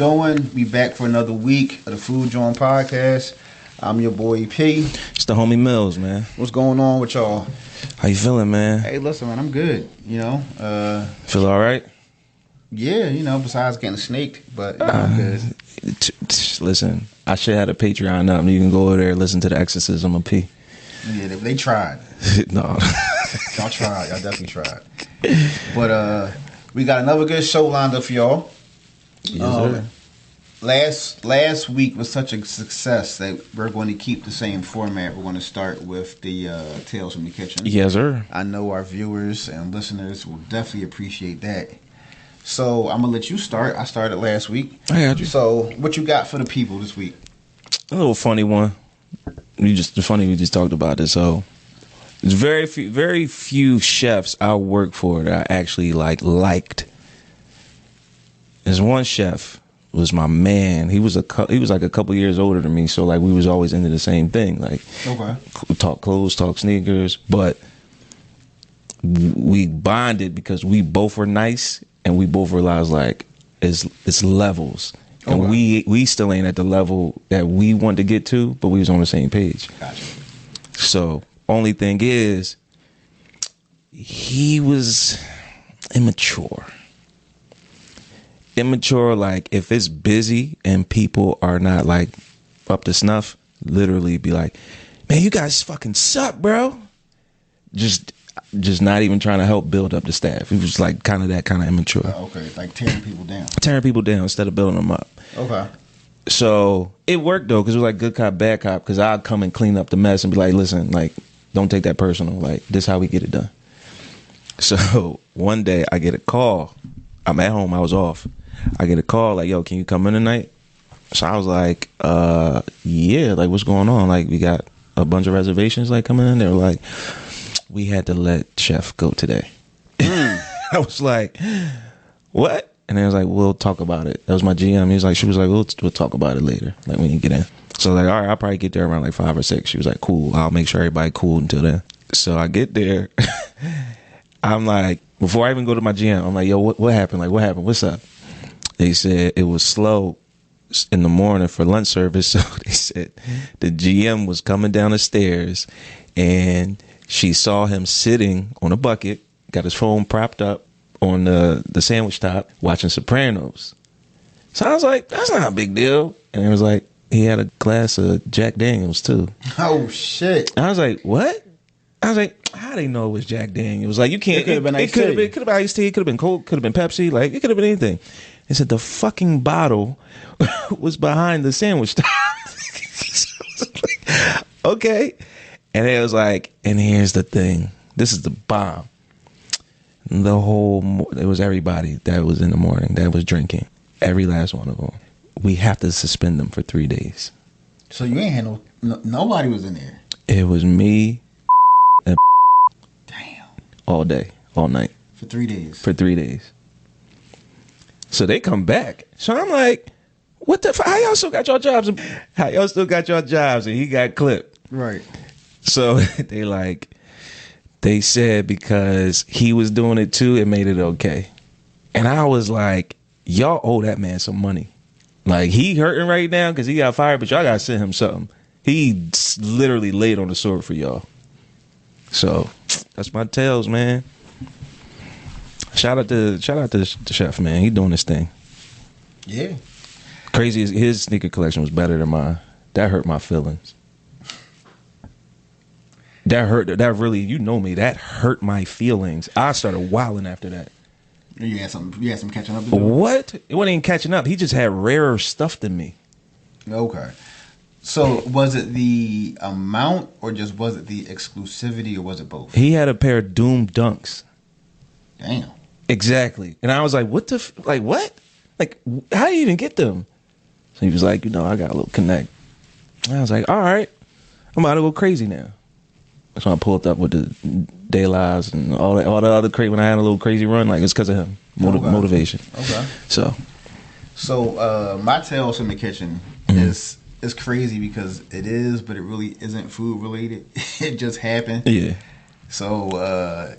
Doing? We back for another week of the Food Joint Podcast. I'm your boy P. It's the homie Mills, man. What's going on with y'all? How you feeling, man? Hey, listen, man, I'm good. Feel all right? Yeah, besides getting snaked, but I'm good. Listen, I should have had a Patreon up. You can go over there and listen to the exorcism of P. Yeah, they tried. No. Y'all tried. Y'all definitely tried. But we got another good show lined up for y'all. Yes, Last week was such a success that we're going to keep the same format. We're going to start with the Tales from the Kitchen. Yes, sir. I know our viewers and listeners will definitely appreciate that. So I'm gonna let you start. I started last week. I got you. So what you got for the people this week? A little funny one. We just talked about this. So there's very few chefs I work for that I actually liked. There's one chef was my man. He was like a couple years older than me, so like we was always into the same thing. Like, okay, talk clothes, talk sneakers, but we bonded because we both were nice and we both realized like it's levels. And we still ain't at the level that we want to get to, but we was on the same page. Gotcha. So only thing is, he was immature. Like if it's busy and people are not like up to snuff, literally be like, man, you guys fucking suck, bro. Just not even trying to help build up the staff. He was like kind of immature. Okay, like tearing people down. Tearing people down instead of building them up. Okay. So it worked though, because it was like good cop, bad cop. Because I'd come and clean up the mess and be like, listen, like don't take that personal. Like this is how we get it done. So one day I get a call. I'm at home. I was off. I get a call like, yo, can you come in tonight? So I was like, yeah, like what's going on? Like we got a bunch of reservations like coming in. They were like, we had to let Chef go today. I was like, what? And they was like, we'll talk about it. That was my GM. She was like, we'll talk about it later, like when you get in. So I was like, all right, I'll probably get there around like 5 or 6. She was like, cool. I'll make sure everybody cool until then. So I get there. I'm like, before I even go to my GM, I'm like, yo, what happened? Like, what happened? What's up? They said it was slow in the morning for lunch service. So they said the GM was coming down the stairs and she saw him sitting on a bucket, got his phone propped up on the sandwich top, watching Sopranos. So I was like, that's not a big deal. And it was like, he had a glass of Jack Daniels too. Oh, shit. I was like, what? I was like, how they know it was Jack Daniels? Like, you can't. It could have been iced tea. tea. It could have been iced tea. It could have been Coke. Could have been Pepsi. Like, it could have been anything. They said the fucking bottle was behind the sandwich top. Okay. And it was like, and here's the thing. This is the bomb. It was everybody that was in the morning that was drinking. Every last one of them. We have to suspend them for 3 days. So you ain't had nobody was in there. It was me and damn. All day, all night. For 3 days. For 3 days. So they come back. So I'm like, what the fuck? How y'all still got your jobs? How y'all still got your jobs? And he got clipped. Right. So they said because he was doing it too, it made it okay. And I was like, y'all owe that man some money. Like, he hurting right now because he got fired, but y'all got to send him something. He literally laid on the sword for y'all. So that's my tales, man. Shout out to the chef, man. He doing this thing. Yeah. Crazy, his sneaker collection was better than mine. That hurt my feelings. That really, you know me, that hurt my feelings. I started wilding after that. You had some catching up to do? What? It wasn't even catching up. He just had rarer stuff than me. Okay. So was it the amount, or just was it the exclusivity, or was it both? He had a pair of Doom Dunks. Damn. Exactly. And I was like, what? Like, how do you even get them? So he was like, I got a little connect. And I was like, all right, I'm about to go crazy now. So I pulled up with the Day Lives and all the other crazy. When I had a little crazy run, like it's because of him. Motivation. Okay. So my tales from the kitchen is crazy because it is, but it really isn't food related. It just happened. Yeah. So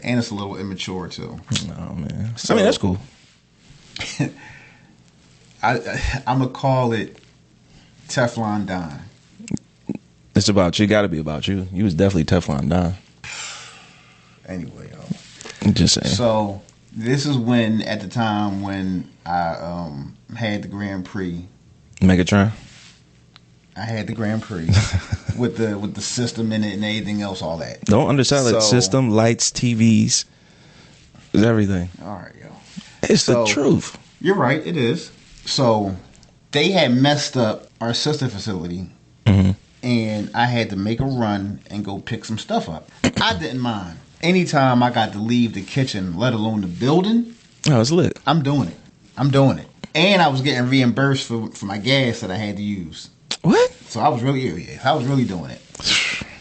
and it's a little immature too. Oh man. So, I mean, that's cool. I'm gonna call it Teflon Don. It's about you. Got to be about you. You was definitely Teflon Don. Anyway, yo. I'm just saying. So this is when, at the time when I had the Grand Prix. Megatron. I had the Grand Prix with the system in it and everything else, all that. Don't understand it. System, lights, TVs, it's everything. All right, yo. It's the truth. You're right. It is. So they had messed up our sister facility, and I had to make a run and go pick some stuff up. I didn't mind. Anytime I got to leave the kitchen, let alone the building, oh, it's lit. I'm doing it. And I was getting reimbursed for my gas that I had to use. What? So I was really doing it.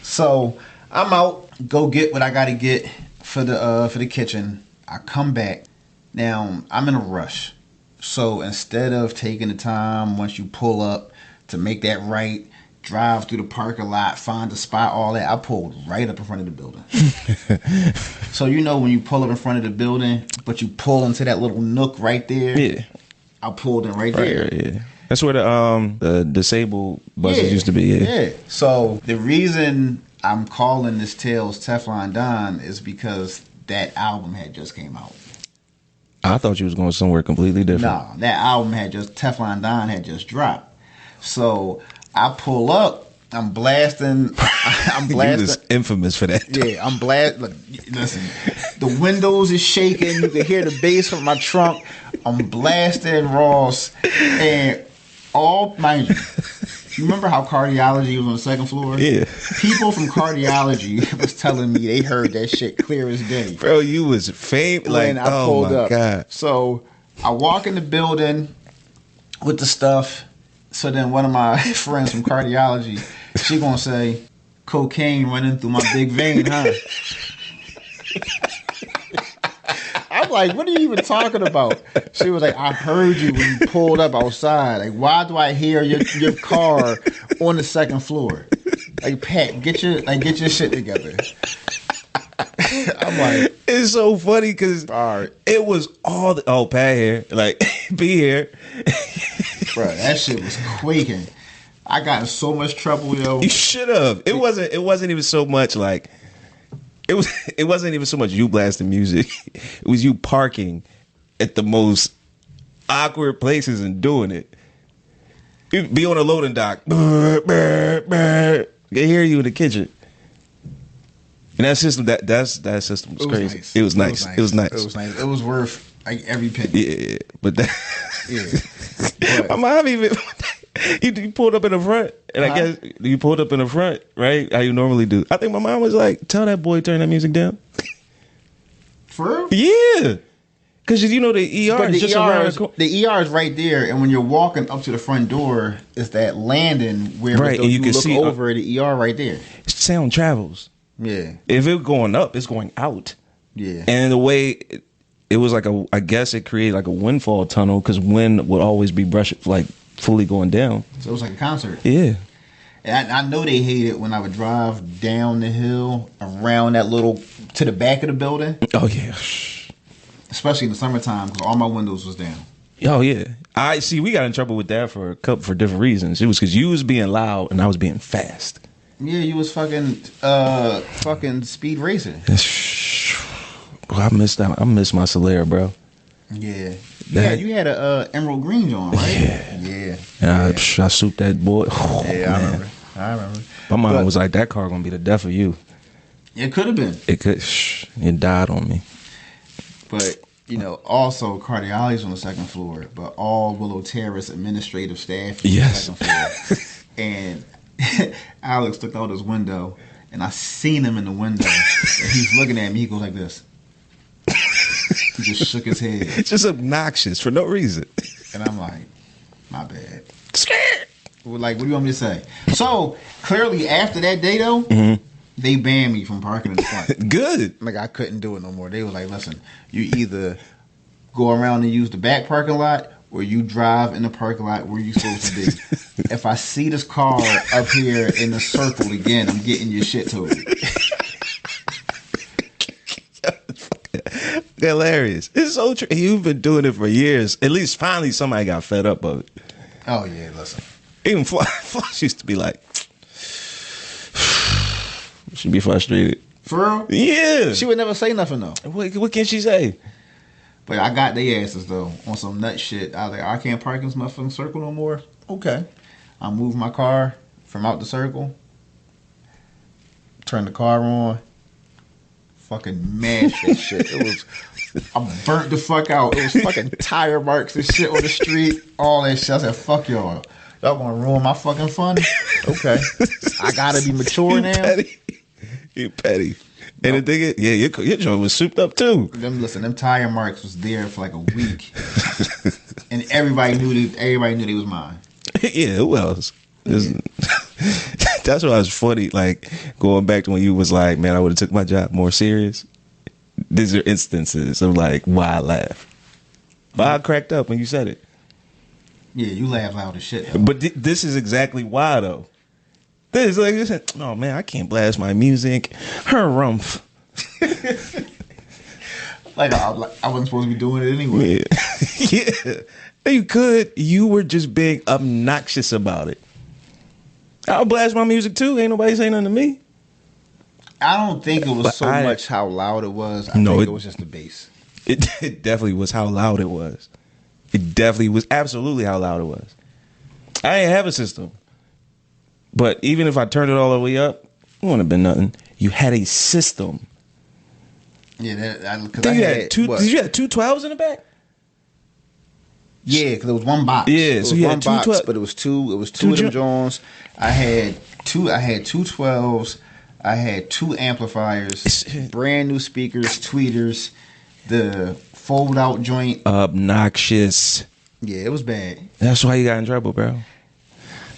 So I'm out, go get what I got to get for the kitchen. I come back. Now I'm in a rush. So instead of taking the time once you pull up to make that right, drive through the parking lot, find a spot, all that, I pulled right up in front of the building. So when you pull up in front of the building, but you pull into that little nook right there. Yeah. I pulled in right there. Yeah. That's where the disabled buses used to be. Yeah. So the reason I'm calling this Tales Teflon Don is because that album had just came out. I thought you was going somewhere completely different. No, that album Teflon Don had just dropped. So I pull up, I'm blasting. You was infamous for that. Yeah, I'm blasting. Listen, the windows is shaking. You can hear the bass from my trunk. I'm blasting Ross, and mind you, you remember how cardiology was on the second floor? Yeah. People from cardiology was telling me they heard that shit clear as day. Bro, you was famous. Like, I pulled up. God. So I walk in the building with the stuff. So then one of my friends from cardiology, she gonna say, cocaine running through my big vein, huh? I'm like, what are you even talking about? She was like, I heard you when you pulled up outside. Like, why do I hear your car on the second floor? Like, Pat, get your shit together. I'm like, it's so funny because it was all Pat here, like be here. Bro, that shit was quaking. I got in so much trouble, yo. You should have. It wasn't even so much like it wasn't even so much you blasting music. It was you parking at the most awkward places and doing it. You'd be on a loading dock. Can hear you in the kitchen. And that system that system was crazy. Nice. It was nice. It was nice. It was worth like every penny. Yeah, but that yeah. My mom even you pulled up in the front, and I guess you pulled up in the front, right? How you normally do. I think my mom was like, "Tell that boy turn that music down." For real? Yeah, because the ER but is just around the ER is right there, and when you're walking up to the front door, it's that landing where right, and you can look see over the ER right there. Sound travels. Yeah. If it's going up, it's going out. Yeah. And the way it was like I guess it created like a windfall tunnel because wind would always be like fully going down. So it was like a concert. Yeah. And I know they hate it when I would drive down the hill around to the back of the building. Oh yeah. Especially in the summertime because all my windows was down. Oh yeah. I see. We got in trouble with that for different reasons. It was because you was being loud and I was being fast. Yeah, you was fucking speed racing. I missed that. I missed my Solera, bro. Yeah. Yeah, you had a emerald green on, right? Yeah. And I souped that boy. Oh, yeah, I remember. My mom was like, that car gonna be the death of you. It could have been. It died on me. But, also cardiology's on the second floor, but all Willow Terrace administrative staff is on the second floor. And Alex looked out his window, and I seen him in the window, and he's looking at me. He goes like this. He just shook his head. It's just obnoxious for no reason. And I'm like, my bad. Scared. Like, what do you want me to say? So, clearly, after that day, though, they banned me from parking in the front. Good. Like, I couldn't do it no more. They was like, listen, you either go around and use the back parking lot, or you drive in the parking lot where you're supposed to be. If I see this car up here in the circle again, I'm getting your shit towed. Hilarious. It's so true. You've been doing it for years. At least finally somebody got fed up of it. Oh yeah, listen. Even Floss used to be like, she'd be frustrated. For real? Yeah. She would never say nothing though. What can she say? But I got their asses though on some nut shit. I was like, I can't park in this motherfucking circle no more. Okay. I moved my car from out the circle. Turned the car on. Fucking mashed that shit. It was, I burnt the fuck out. It was fucking tire marks and shit on the street. All that shit. I said, fuck y'all. Y'all gonna ruin my fucking fun? Okay. I gotta be mature now. Petty. You petty. And the thing is, yeah, your joint was souped up too. Them tire marks was there for like a week. And everybody knew they was mine. Yeah, who else? That's why it's funny, like, going back to when you was like, man, I would have took my job more serious. These are instances of, like, why I laugh. But I cracked up when you said it. Yeah, you laugh loud as shit, though. But this is exactly why, though. This is like, oh, man, I can't blast my music. Her rumph. Like, I wasn't supposed to be doing it anyway. Yeah. Yeah. You could. You were just being obnoxious about it. I'll blast my music too. Ain't nobody saying nothing to me. I don't think it was much how loud it was. I think it was just the bass. It definitely was how loud it was. It definitely was absolutely how loud it was. I ain't have a system. But even if I turned it all the way up, it wouldn't have been nothing. You had a system. Yeah, because I had two. Did you have two 12s in the back? Yeah, because it was one box. Yeah, so you had two 12s, but it was two of them Jones. I had two 12s. I had two amplifiers, brand new speakers, tweeters, the fold out joint. Obnoxious. Yeah, it was bad. That's why you got in trouble, bro.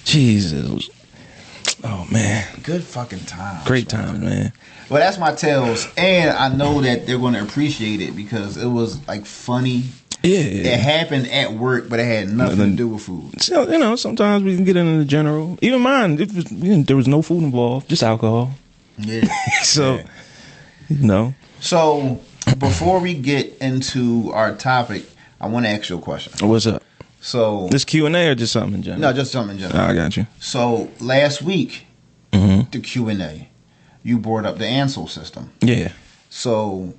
Jesus. Oh man. Good fucking times. Great times, man. Well, that's my tales, and I know that they're going to appreciate it because it was like funny. Yeah, it happened at work, but it had nothing to do with food. So, you know, sometimes we can get into the general. Even mine, there was no food involved, just alcohol. Yeah. So, yeah. You know. So, before we get into our topic, I want to ask you a question. What's up? So, this Q&A or just something in general? No, just something in general. I got you. So, last week, the Q&A, you brought up the Ansel system. Yeah. So,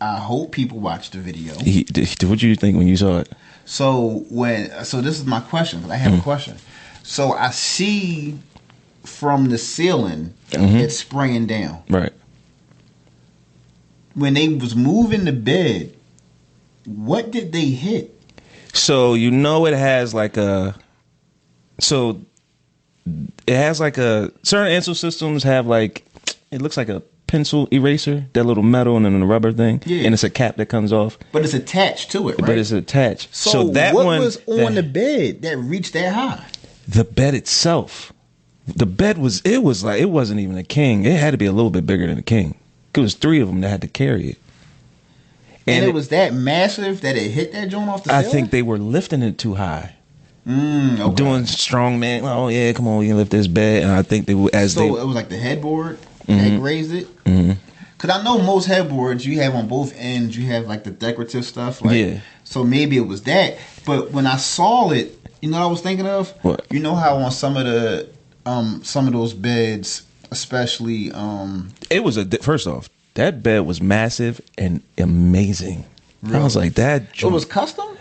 I hope people watched the video. What did you think when you saw it? So this is my question, because I have a question. So I see from the ceiling it's spraying down. Right. When they was moving the bed, what did they hit? So you know it has like a certain Ansel systems have like, it looks like a pencil eraser, that little metal and then the rubber thing, and it's a cap that comes off. But it's attached to it, right? But it's attached. So that what was on the bed that reached that high? The bed itself. The bed was, it wasn't even a king. It had to be a little bit bigger than a king. It was 3 of them that had to carry it. And it was that massive that it hit that joint off the ceiling? I think they were lifting it too high. Okay. Doing strong man. Oh yeah, come on, we can lift this bed. And I think they were it was like the headboard that raised it. Because I know most headboards you have on both ends, you have like the decorative stuff. Like, yeah. So maybe it was that. But when I saw it, you know what I was thinking of? What? You know how on some of those beds, especially it was first off, that bed was massive and amazing. Really? I was like, that it was custom?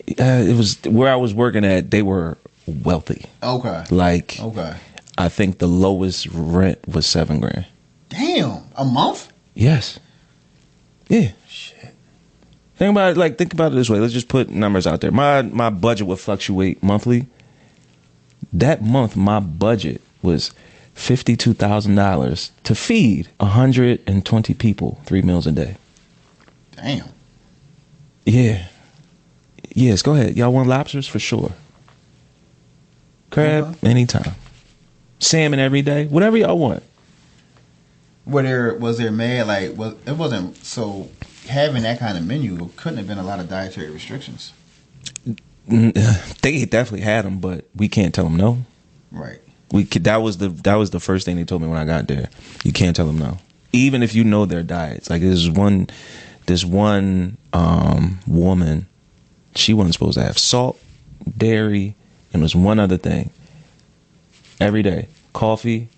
It was where I was working at, they were wealthy. Okay. Okay. I think the lowest rent was $7,000. Damn, a month? Yes. Yeah. Shit. Think about it this way. Let's just put numbers out there. My budget would fluctuate monthly. That month, my budget was $52,000 to feed 120 people 3 meals a day. Damn. Yeah. Yes, go ahead. Y'all want lobsters? For sure. Crab, anytime. Salmon every day. Whatever y'all want. Was there mad, it wasn't, so having that kind of menu couldn't have been a lot of dietary restrictions. They definitely had them, but we can't tell them no. Right. That was the first thing they told me when I got there. You can't tell them no. Even if you know their diets. Like there's one this one woman, she wasn't supposed to have salt, dairy, and there's one other thing. Every day, coffee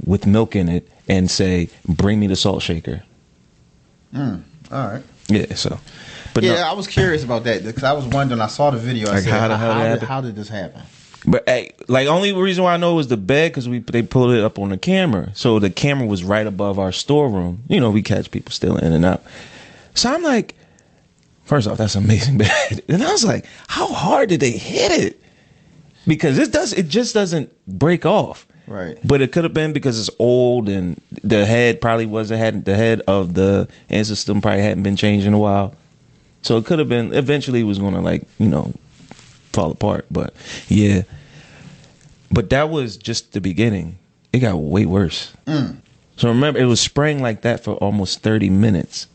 with milk in it, and say, "Bring me the salt shaker." All right. Yeah. So, but Yeah, no, I was curious about that because I was wondering. I saw the video. I Like, said, how the hell that happened? how did this happen? but hey, like only reason why I know was the bed because they pulled it up on the camera, so the camera was right above our storeroom. You know, we catch people still in and out. So I'm like, first off, that's an amazing bed, and I was like, how hard did they hit it? Because it just doesn't break off. Right. But it could have been because it's old and the head probably the head of the end system probably hadn't been changed in a while. So it could have been eventually it was gonna fall apart. But yeah. But that was just the beginning. It got way worse. So remember, it was spraying like that for almost 30 minutes.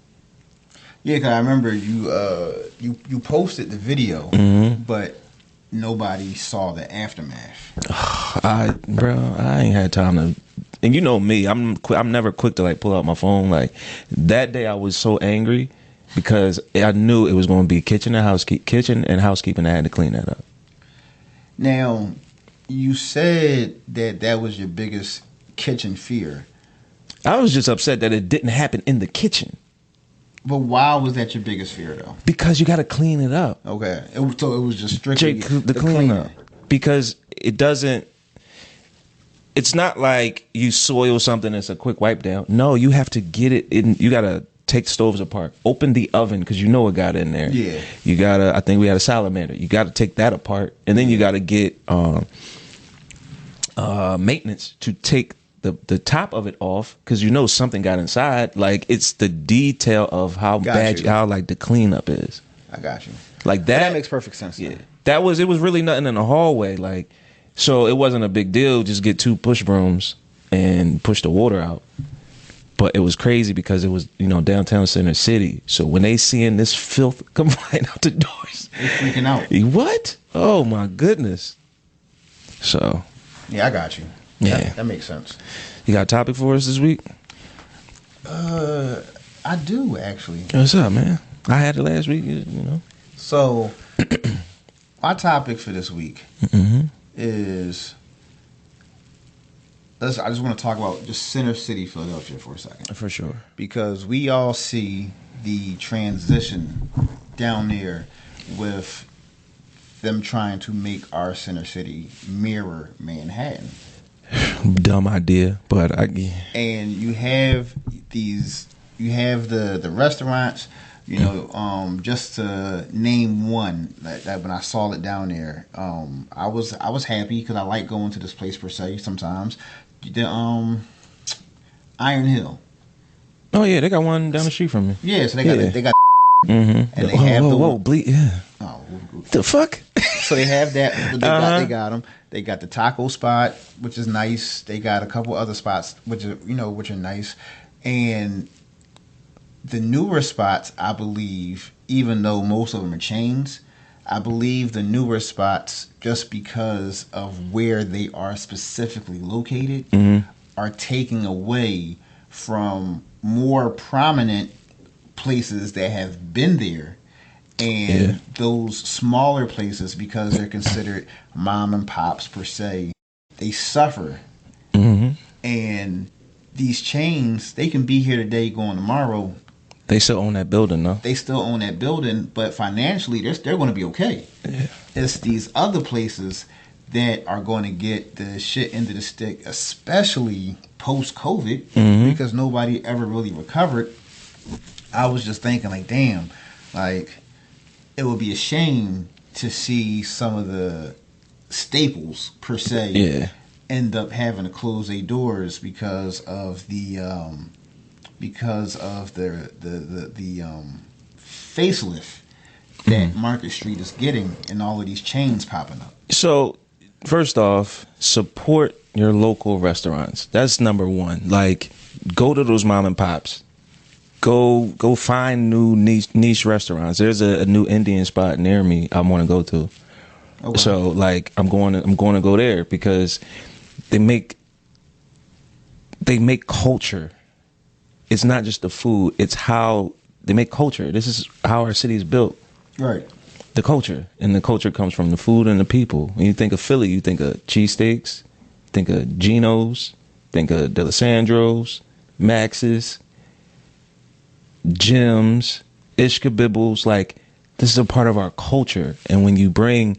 Yeah, because I remember you posted the video, but nobody saw the aftermath. I ain't had time to. And you know me, I'm never quick to like pull out my phone. Like that day, I was so angry because I knew it was going to be kitchen and housekeeping. I had to clean that up. Now, you said that was your biggest kitchen fear. I was just upset that it didn't happen in the kitchen. But why was that your biggest fear, though? Because you got to clean it up. Okay, so it was just strictly the cleanup. Because it doesn't. It's not like you soil something. It's a quick wipe down. No, you have to get it in. You got to take stoves apart, open the oven because you know it got in there. Yeah. You gotta. I think we had a salamander. You got to take that apart, and then you got to get maintenance to take the top of it off because you know something got inside. Like it's the detail of how how like the cleanup is. I got you. Like that. That makes perfect sense. Yeah. It was really nothing in the hallway. Like, so it wasn't a big deal. Just get 2 push brooms and push the water out. But it was crazy because it was, downtown Center City. So when they seeing this filth come flying out the doors, they freaking out. What? Oh my goodness. So. Yeah, I got you. Yeah. That makes sense. You got a topic for us this week? I do actually. What's up, man? I had it last week, So, my topic for this week is. I just want to talk about just Center City, Philadelphia for a second. For sure. Because we all see the transition down there with them trying to make our Center City mirror Manhattan. Dumb idea, but And you have the restaurants, just to name one that when I saw it down there, I was happy because I like going to this place per se sometimes. The Iron Hill. Oh yeah, they got one down the street from me. Yeah, so they got and they have yeah. Oh, the fuck. So they have that. They got them. They got the taco spot, which is nice. They got a couple other spots, which are nice, and the newer spots, I believe, even though most of them are chains, I believe the newer spots, just because of where they are specifically located, are taking away from more prominent places that have been there. And those smaller places, because they're considered mom and pops per se, they suffer. And these chains, they can be here today, going tomorrow. They still own that building, though. They still own that building, but financially, they're going to be okay. Yeah. It's these other places that are going to get the shit into the stick, especially post-COVID, because nobody ever really recovered. I was just thinking, like, damn, like, it would be a shame to see some of the staples, per se, end up having to close their doors because of the facelift that Market Street is getting, and all of these chains popping up. So, first off, support your local restaurants. That's number one. Like, go to those mom and pops. Go find new niche restaurants. There's a new Indian spot near me I want to go to. Okay. So, like, I'm going to go there because they make culture. It's not just the food. It's how they make culture. This is how our city is built. Right. The culture, and the culture comes from the food and the people. When you think of Philly, you think of cheesesteaks, think of Geno's, think of D'Alessandro's, Max's, Jim's, Ishkabibbles. Like, this is a part of our culture. And when you bring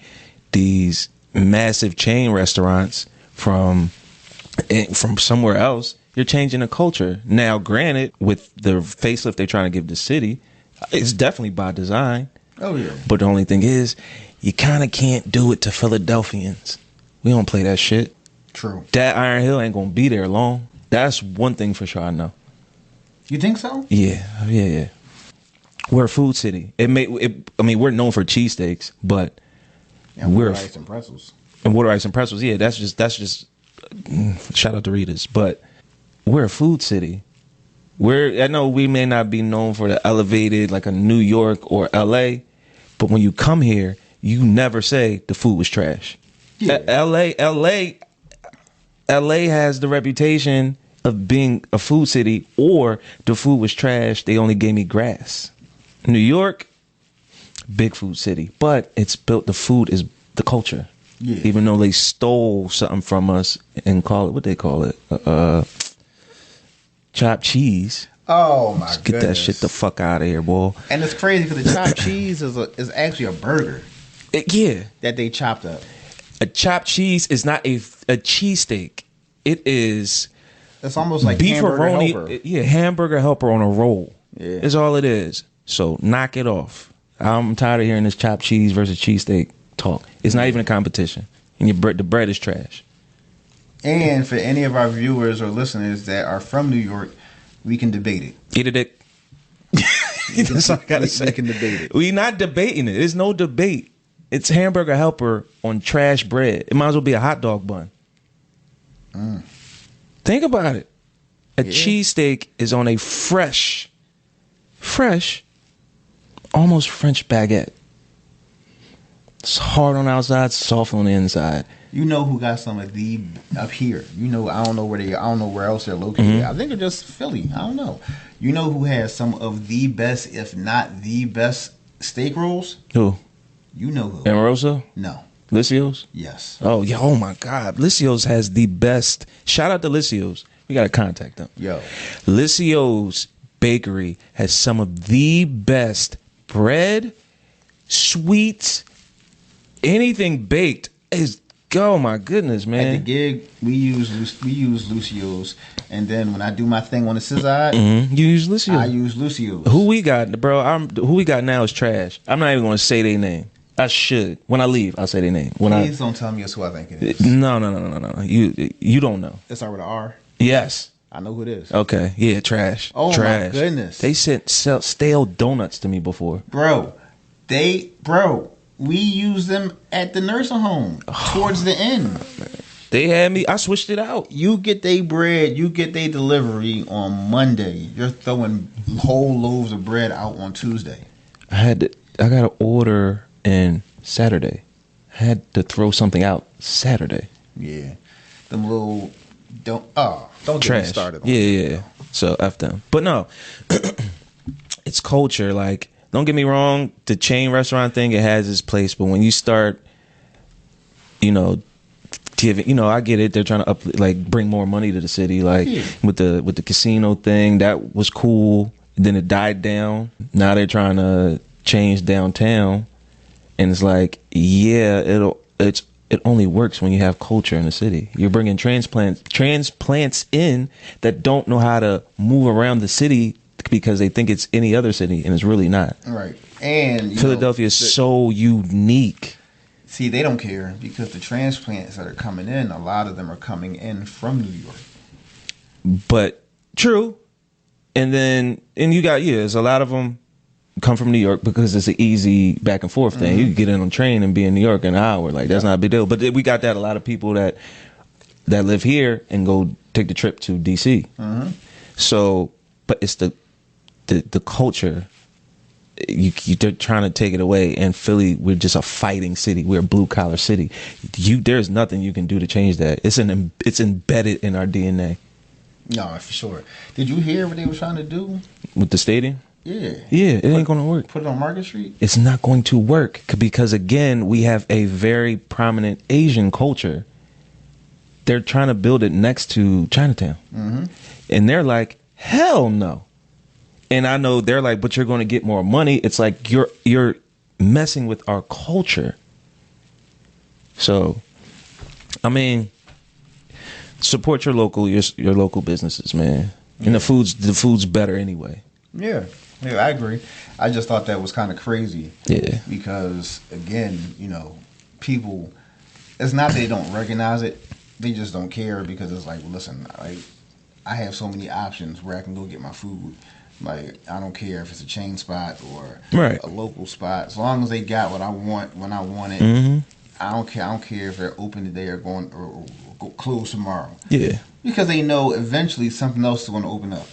these massive chain restaurants from somewhere else, you're changing the culture. Now, granted, with the facelift they're trying to give the city, it's definitely by design. Oh, yeah. But the only thing is, you kind of can't do it to Philadelphians. We don't play that shit. True. That Iron Hill ain't gonna be there long. That's one thing for sure I know. You think so? Yeah. We're a food city. I mean, we're known for cheesesteaks, but And we're ice and pretzels. and water ice and pretzels. Yeah, that's just shout out to Rita's, but we're a food city. I know we may not be known for the elevated like a New York or LA, but when you come here, you never say the food was trash. Yeah. LA has the reputation of being a food city, or the food was trash, they only gave me grass. New York, big food city, but it's built, the food is the culture. Yeah. Even though they stole something from us and call it, what they call it? Chopped cheese. Oh my Get that shit the fuck out of here, boy. And it's crazy because the chopped cheese is actually a burger Yeah. that they chopped up. A chopped cheese is not a cheesesteak. It is It's almost like hamburger helper. beefaroni. Yeah, hamburger helper on a roll. Yeah. Is all it is. So knock it off. I'm tired of hearing this chopped cheese versus cheesesteak talk. It's not even a competition. And the bread is trash. And for any of our viewers or listeners that are from New York, we can debate it. Eat a dick. That's all I gotta say. We can debate it. We not debating it. There's no debate. It's hamburger helper on trash bread. It might as well be a hot dog bun. Think about it. A cheesesteak is on a fresh, almost French baguette. It's hard on the outside, soft on the inside. You know who got some of the up here? You know, I don't know where else they're located. I think they're just Philly. I don't know. You know who has some of the best, if not the best, steak rolls? Who? You know who? Amoroso? No. Lycios? Yes. Oh, yeah. Oh, my God. Lycios has the best. Shout out to Lycios. We got to contact them. Yo. Lycios Bakery has some of the best bread, sweets, anything baked is. Oh my goodness, man! At the gig, we use Lucio's, and then when I do my thing on the side, you use Lucio. I use Lucio's. Who we got, bro? Who we got now is trash. I'm not even going to say their name. I should. When I leave, I'll say their name. Please don't tell me it's who I think it is. No. You don't know. It starts with an R. Yes. I know who it is. Okay. Yeah. Trash. Oh trash. my goodness. They sent stale donuts to me before. Bro. We used them at the nursing home towards the end. They had me. I switched it out. You get their bread, you get their delivery on Monday. You're throwing whole loaves of bread out on Tuesday. I got to order in Saturday. I had to throw something out Saturday. Yeah. Them little don't get me started on Yeah. So F them. But no. It's culture. Like, don't get me wrong, the chain restaurant thing, it has its place, but when you start, giving, I get it, they're trying to bring more money to the city, with the casino thing, that was cool. Then it died down. Now they're trying to change downtown, and it's like, yeah, it only works when you have culture in the city. You're bringing transplants in that don't know how to move around the city because they think it's any other city, and it's really not. Right. And Philadelphia is so unique. See, they don't care because the transplants that are coming in, a lot of them are coming in from New York. But true. And you got, there's a lot of them come from New York because it's an easy back and forth thing. You can get in on a train and be in New York in an hour. Like, that's not a big deal. But we got that, a lot of people that live here and go take the trip to D.C. So, but it's the culture. They're trying to take it away. And Philly, we're just a fighting city. We're a blue collar city. There's nothing you can do to change that. It's embedded in our DNA. No, for sure. Did you hear what they were trying to do with the stadium? Yeah. Yeah, it ain't gonna work. Put it on Market Street? It's not going to work because, again, we have a very prominent Asian culture. They're trying to build it next to Chinatown. Mm-hmm. And they're like, hell no. And I know they're like, but you're going to get more money. It's like you're messing with our culture. So, I mean, support your local businesses, man. And the food's better anyway. Yeah, I agree. I just thought that was kind of crazy. Yeah. Because again, people. It's not they don't recognize it; they just don't care because it's like, listen, I have so many options where I can go get my food. Like, I don't care if it's a chain spot or a local spot. As long as they got what I want when I want it, Mm-hmm. I don't care. I don't care if they're open today or going or go close tomorrow. Yeah. Because they know eventually something else is going to open up.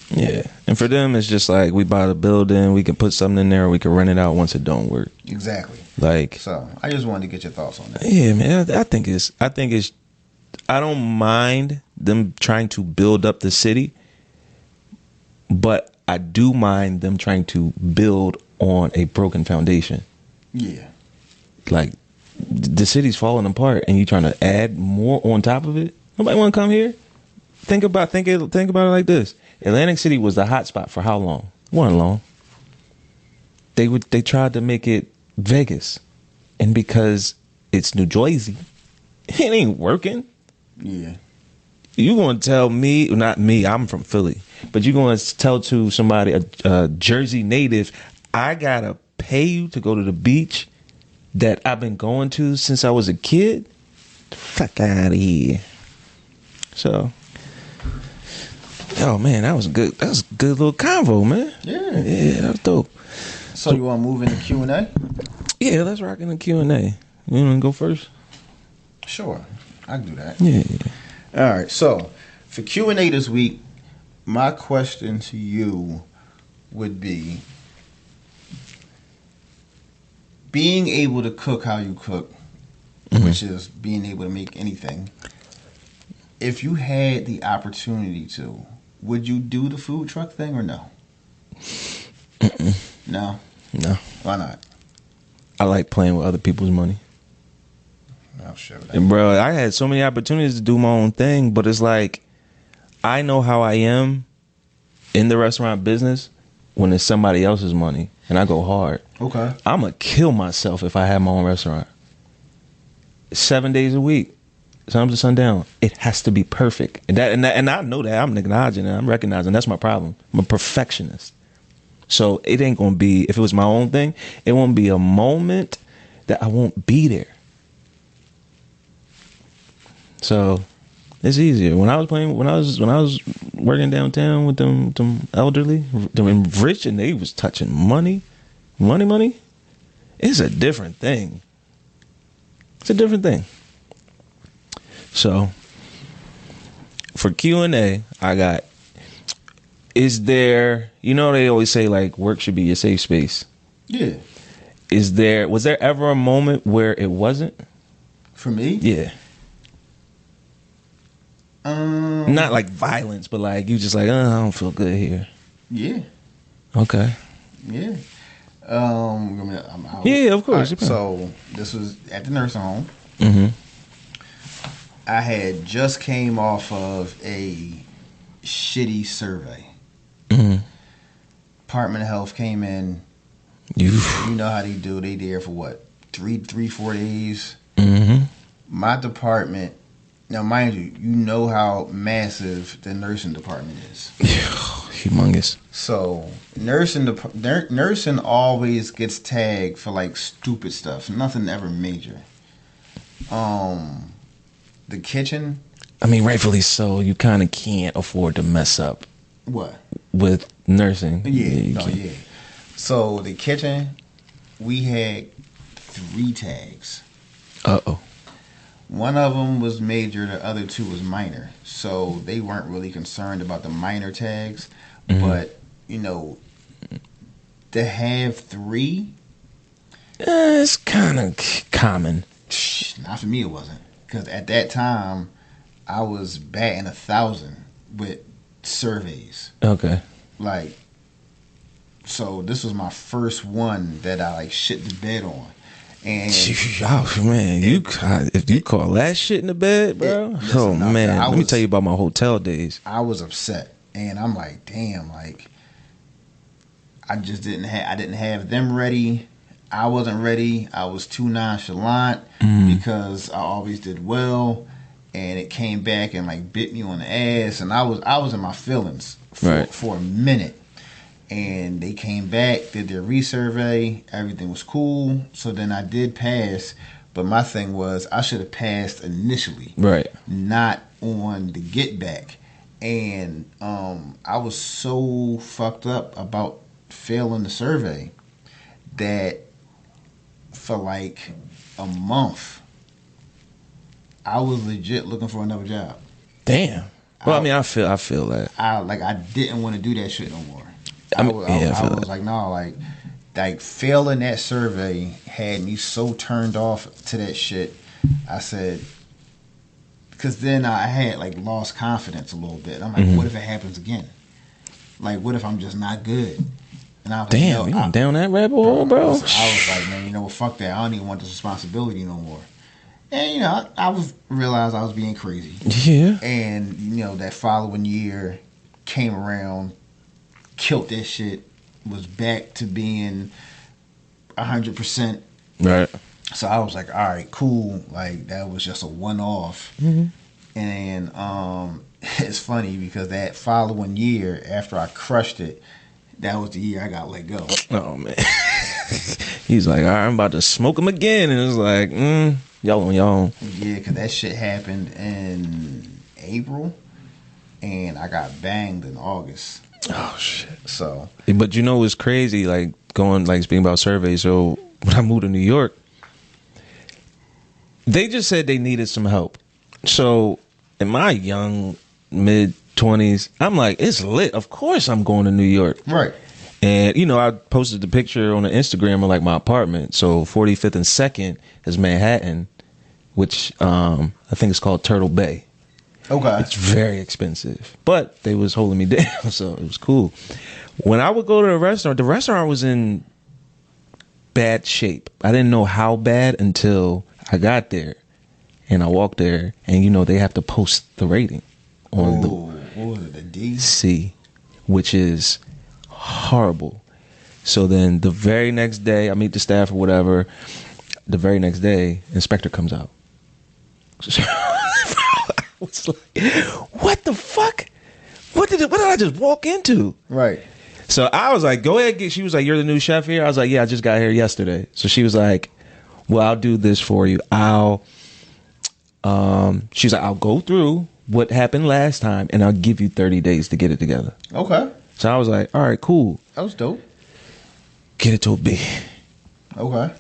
Yeah. And for them, it's just like, we buy the building, we can put something in there, or we can rent it out once it don't work. Exactly. Like, so I just wanted to get your thoughts on that. Yeah, man. I think it's. I don't mind them trying to build up the city, but I do mind them trying to build on a broken foundation. Yeah. Like, the city's falling apart, and you trying to add more on top of it. Nobody want to come here. Think about it like this. Atlantic City was the hot spot for how long? Wasn't long. They tried to make it Vegas, and because it's New Jersey, it ain't working. Yeah. You gonna tell me, not me, I'm from Philly, but you gonna tell to somebody, a Jersey native, I gotta pay you to go to the beach that I've been going to since I was a kid? Fuck out of here. So, oh man, that was good. That was a good little convo, man. Yeah, that was dope. So you want to move into Q&A? Yeah, let's rock in the Q&A. You want to go first? Sure, I can do that. Yeah. All right. So for Q&A this week, my question to you would be: being able to cook how you cook, which is being able to make anything. If you had the opportunity to, would you do the food truck thing or no? No? No. Why not? I like playing with other people's money. Oh, sure. And bro, I had so many opportunities to do my own thing, but it's like, I know how I am in the restaurant business when it's somebody else's money, and I go hard. Okay. I'm going to kill myself if I have my own restaurant. 7 days a week. Sun up to sundown. It has to be perfect. And I know that. I'm acknowledging it. I'm recognizing that's my problem. I'm a perfectionist. So it ain't going to be, if it was my own thing, it won't be a moment that I won't be there. So it's easier. When I was working downtown with them elderly, them rich, and they was touching money. It's a different thing. It's a different thing. So for Q&A, I got, is there, they always say like work should be your safe space. Yeah. Was there ever a moment where it wasn't? For me? Yeah. Not like violence, but like you just like, I don't feel good here. Yeah. Okay. Yeah. Yeah, of course. Right, so this was at the nursing home. Mm-hmm. I had just came off of a shitty survey. Mm-hmm. Department of Health came in. You know how they do. They there for what? 4 days. Mm-hmm. My department. Now, mind you, you know how massive the nursing department is. Humongous. So nursing always gets tagged for like stupid stuff. Nothing ever major. The kitchen. I mean, rightfully so. You kind of can't afford to mess up. What? With nursing. Yeah. So the kitchen, we had 3 tags. Uh-oh. One of them was major, the other 2 was minor. So they weren't really concerned about the minor tags. Mm-hmm. But, to have 3... it's kind of common. Not for me, it wasn't. Because at that time, I was batting 1,000 with surveys. Okay. Like, So this was my first one that I like shit the bed on. And oh man, if you call that shit in the bed, bro. Listen, man, let me tell you about my hotel days. I was upset, and I'm like, damn, like I didn't have them ready. I wasn't ready. I was too nonchalant because I always did well, and it came back and like bit me on the ass, and I was in my feelings for a minute. And they came back, did their resurvey, everything was cool. So then I did pass, but my thing was I should have passed initially, right? Not on the get back. And I was so fucked up about failing the survey that for like a month I was legit looking for another job. Damn. Well, I feel that. I didn't want to do that shit no more. I was like, no, like failing that survey had me so turned off to that shit. I said, because then I had like lost confidence a little bit. I'm like, what if it happens again? Like, what if I'm just not good? And I was damn, like, you went down that rabbit hole, bro. I was like, man, you know what? Fuck that. I don't even want this responsibility no more. And you know, I realized I was being crazy. Yeah. And you know, that following year came around, killed that shit, was back to being 100%. Right. So I was like, all right, cool. Like that was just a one-off. And it's funny because that following year, after I crushed it, that was the year I got let go. Oh man. He's like, all right, I'm about to smoke him again, and it's like, y'all on your own. Yeah, because that shit happened in April, and I got banged in August. Oh shit. So, but you know, it's crazy. Like speaking about surveys. So when I moved to New York, they just said they needed some help. So in my young mid-20s, I'm like, it's lit. Of course I'm going to New York. Right. And, you know, I posted the picture on the Instagram of like my apartment. So 45th and 2nd is Manhattan, which I think it's called Turtle Bay. Okay. It's very expensive. But they was holding me down, so it was cool. When I would go to the restaurant was in bad shape. I didn't know how bad until I got there. And I walked there, and, you know, they have to post the rating on what was it, the D? C, which is horrible. So then the very next day, I meet the staff or whatever. The very next day, inspector comes out. I was like, what the fuck? What did I just walk into? Right. So I was like, go ahead. She was like, you're the new chef here? I was like, yeah, I just got here yesterday. So she was like, well, I'll do this for you. She's like, I'll go through what happened last time, and I'll give you 30 days to get it together. Okay. So I was like, all right, cool. That was dope. Get it to a B. Okay.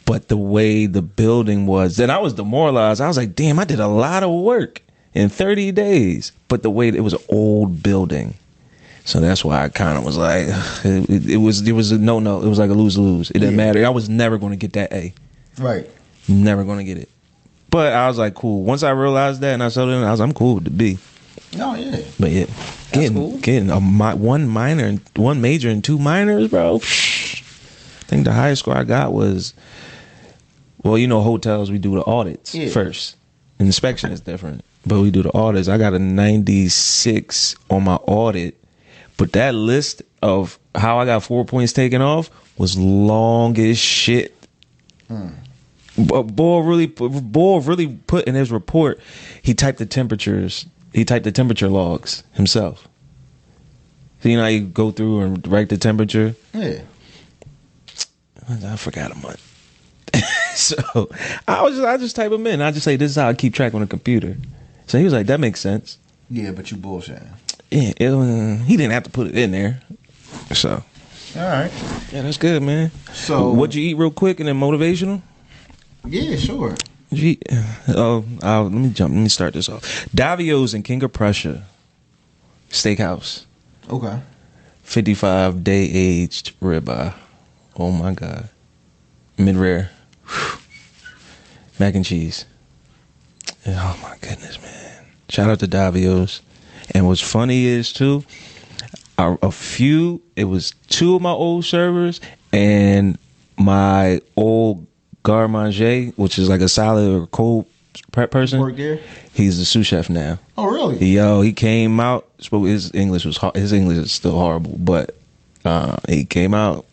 But the way the building was, then I was demoralized. I was like, damn, I did a lot of work in 30 days. But the way it was an old building. So that's why I kind of was like, it was a no. It was like a lose-lose. It didn't matter. I was never going to get that A. Right. Never going to get it. But I was like, cool. Once I realized that and I saw it, I was like, I'm cool with the B. Oh, yeah. But yeah, getting one major and 2 minors, bro. I think the highest score I got was, well, you know, hotels, we do the audits first. Inspection is different, but we do the audits. I got a 96 on my audit, but that list of how I got 4 points taken off was long as shit. But Bull really put in his report, he typed the temperature logs himself. So you know how you go through and write the temperature? Yeah. I forgot a month. So I just type them in. I just say, this is how I keep track on the computer. So he was like, that makes sense. Yeah, but you bullshitting. Yeah, he didn't have to put it in there. So. All right. Yeah, that's good, man. So. What'd you eat real quick and then motivational? Yeah, sure. Let me start this off. Davio's in King of Prussia Steakhouse. Okay. 55-day aged ribeye. Oh my God. Mid-rare. Mac and cheese. Oh my goodness, man. Shout out to Davio's. And what's funny is too, A few. It was two of my old servers and my old garde manger, which is like a salad or cold prep person. Work there? He's the sous chef now. Oh, really? Yo, he came out. His English was his English is still horrible, but he came out.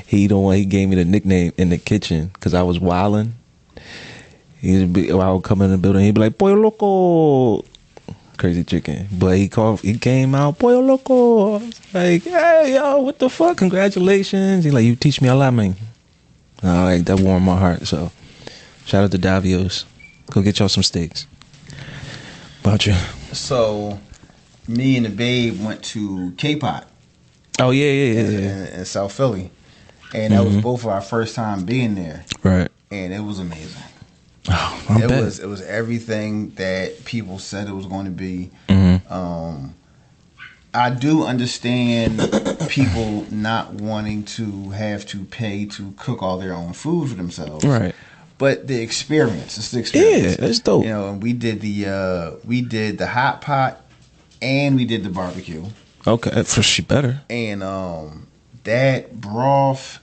He gave me the nickname in the kitchen because I was wilding. I would come in the building. He'd be like, "Pollo loco." Crazy chicken, but he came out, "Pollo loco." I was like, "Hey, yo, what the fuck? Congratulations!" He like, "You teach me a lot, man." Like that warmed my heart. So, shout out to Davios. Go get y'all some steaks. About you? So, me and the babe went to K-Pot. Oh yeah. In South Philly, and that was both of our first time being there. Right. And it was amazing. Oh, It was everything that people said it was going to be. I do understand people not wanting to have to pay to cook all their own food for themselves. Right. But it's the experience. Yeah, that's dope. You know, and we did the hot pot and we did the barbecue. Okay, for sure better. And that broth,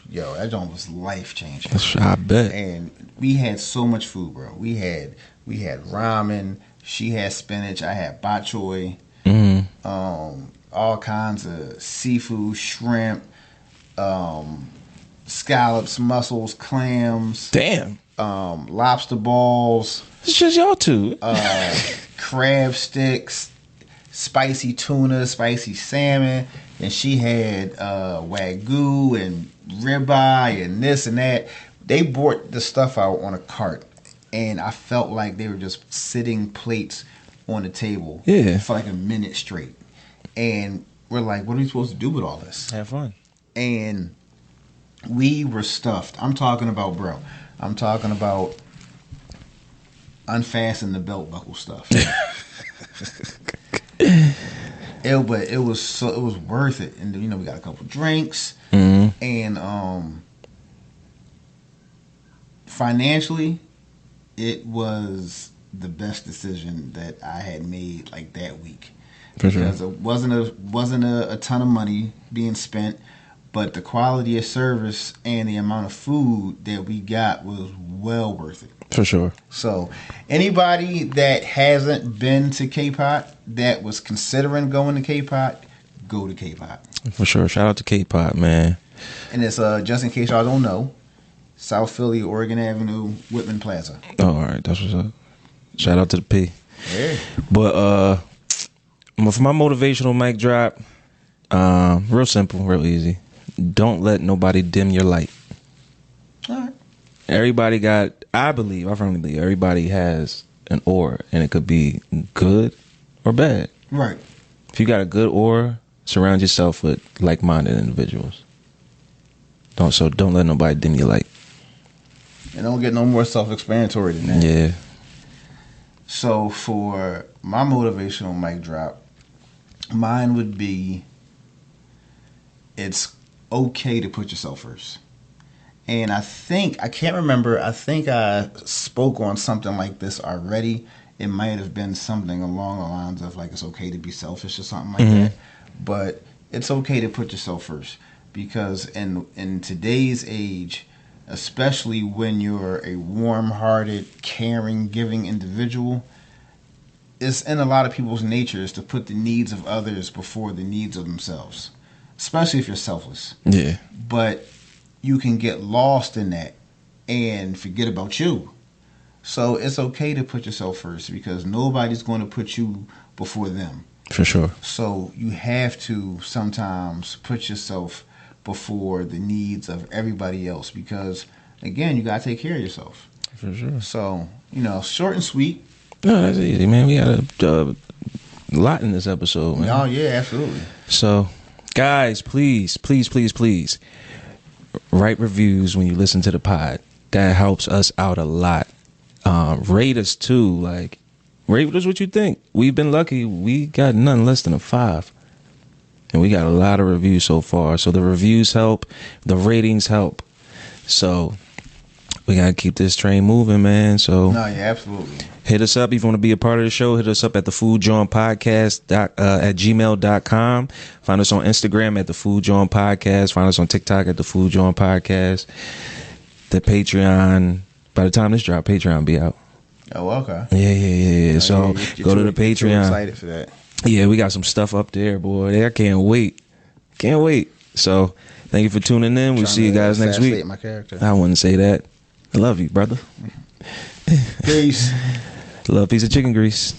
yo, that joint was life changing. I bet. And we had so much food, bro. We had ramen. She had spinach. I had bok choy. All kinds of seafood, shrimp, scallops, mussels, clams. Damn. Lobster balls. It's just y'all two. Crab sticks, spicy tuna, spicy salmon, and she had wagyu and ribeye and this and that. They brought the stuff out on a cart, and I felt like they were just sitting plates on the table for like a minute straight. And we're like, what are we supposed to do with all this? Have fun. And we were stuffed. I'm talking about unfasten the belt buckle stuff. It was worth it. And you know, we got a couple drinks, and financially, it was the best decision that I had made like that week. Because it wasn't a ton of money being spent, but the quality of service and the amount of food that we got was well worth it. For sure. So, anybody that hasn't been to K-Pot, that was considering going to K-Pot, go to K-Pot. For sure. Shout out to K-Pot, man. And it's just in case y'all don't know, South Philly, Oregon Avenue, Whitman Plaza. Oh, all right, that's what's up. Shout out to the P. Yeah. But for my motivational mic drop, real simple, real easy. Don't let nobody dim your light. All right. I firmly believe everybody has an aura, and it could be good or bad. Right. If you got a good aura, surround yourself with like-minded individuals. Don't let nobody dim your light. And don't get no more self-explanatory than that. Yeah. So for my motivational mic drop, mine would be, it's okay to put yourself first. And I can't remember, I think I spoke on something like this already. It might have been something along the lines of like, it's okay to be selfish or something like that. But it's okay to put yourself first. Because in today's age, especially when you're a warm-hearted, caring, giving individual, it's in a lot of people's natures to put the needs of others before the needs of themselves, especially if you're selfless. Yeah. But you can get lost in that and forget about you. So it's okay to put yourself first because nobody's going to put you before them. For sure. So you have to sometimes put yourself before the needs of everybody else because, again, you got to take care of yourself. For sure. So, short and sweet. No, that's easy, man. We got a lot in this episode, man. Oh, yeah, absolutely. So, guys, please write reviews when you listen to the pod. That helps us out a lot. Rate us, too. Like, rate us what you think. We've been lucky. We got none less than a 5. And we got a lot of reviews so far. So the reviews help. The ratings help. So we gotta keep this train moving, man. So No, yeah, absolutely. hit us up if you want to be a part of the show. Hit us up at the Food Joint Podcast at gmail.com. Find us on Instagram at the Food Joint Podcast. Find us on TikTok at the Food Joint Podcast. The Patreon, by the time this drop, Patreon be out. Oh, okay. Yeah. So go to the Patreon. Excited for that. Yeah, we got some stuff up there, boy. I can't wait. So thank you for tuning in. We'll see you guys next week. My character. I wouldn't say that. I love you, brother. Peace. Love, piece of chicken grease.